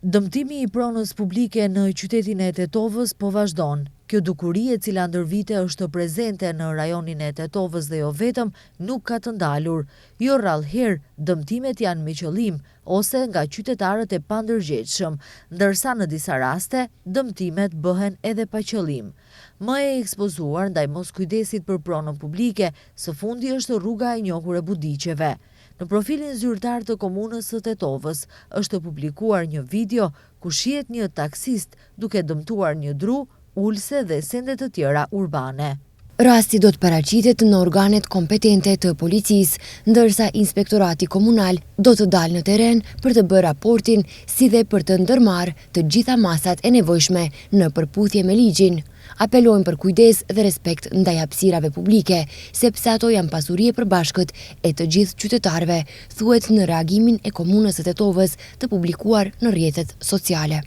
Dëmtimi i pronës publike në qytetin e Tetovës po vazhdon. Kjo dukuri, e cila ndër vite është prezente në rajonin e Tetovës dhe jo vetëm, nuk ka të ndalur. Jo rrallëherë, dëmtimet janë me qëllim ose nga qytetarët e pandërgjegjshëm, ndërsa në disa raste dëmtimet bëhen edhe pa qëllim. Më e ekspozuar ndaj moskujdesit për pronën publike, së fundi është rruga e njohur e Budiqeve. Në profilin zyrtar të komunës së Tetovës është publikuar një video ku shihet një taksist duke dëmtuar një dru, ulse dhe sende të tjera urbane. Rasti do të paraqitet në organet kompetente të policisë, ndërsa inspektorati komunal do të dalë në teren për të bërë raportin si dhe për të ndërmarrë të gjitha masat e nevojshme në përputhje me ligjin. Apelojnë për kujdes dhe respekt ndaj hapësirave publike, sepse ato janë pasuri e përbashkët e të gjithë qytetarëve, thuhet në reagimin e komunës së Tetovës të publikuar në rrjetet sociale.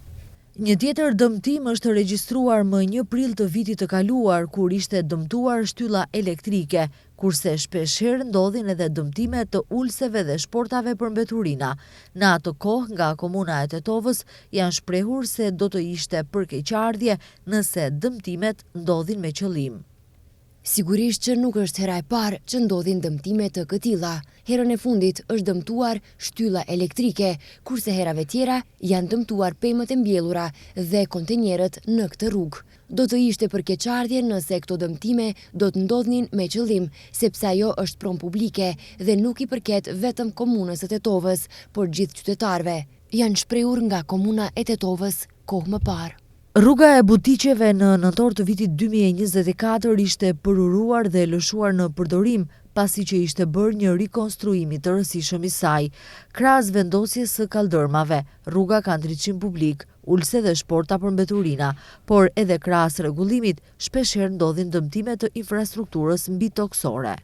Një tjetër dëmtim është regjistruar më 1 prill të vitit të kaluar, kur ishte dëmtuar shtylla elektrike, kurse shpeshherë ndodhin edhe dëmtime të ulseve dhe shportave për mbeturina. Në atë kohë, nga komuna e Tetovës janë shprehur se do të ishte përkeqardhje nëse dëmtimet ndodhin me qëllim. Sigurisht që nuk është hera e parë që ndodhin dëmtime të këtilla. Herën e fundit është dëmtuar shtylla elektrike, kurse herave tjera janë dëmtuar pemët e mbjellura dhe kontenjerët në këtë rrugë. Do të ishte përkeqardhje nëse këto dëmtime do të ndodhnin me qëllim, sepse ajo është pronë publike dhe nuk i përket vetëm komunës së Tetovës, por gjithë qytetarëve. Janë shprehur nga komuna e Tetovës kohë më parë. Rruga e Budiqeve në nëntor të vitit 2024 ishte përuruar dhe lëshuar në përdorim, pasi që ishte bërë një rikonstruim i të rëndësishëm i saj. Krahas vendosjes së kaldërmave, rruga ka ndriçim publik, ulse dhe shporta për mbeturina, por edhe krahas rregullimit, shpeshherë ndodhin dëmtime të infrastrukturës mbi toksore.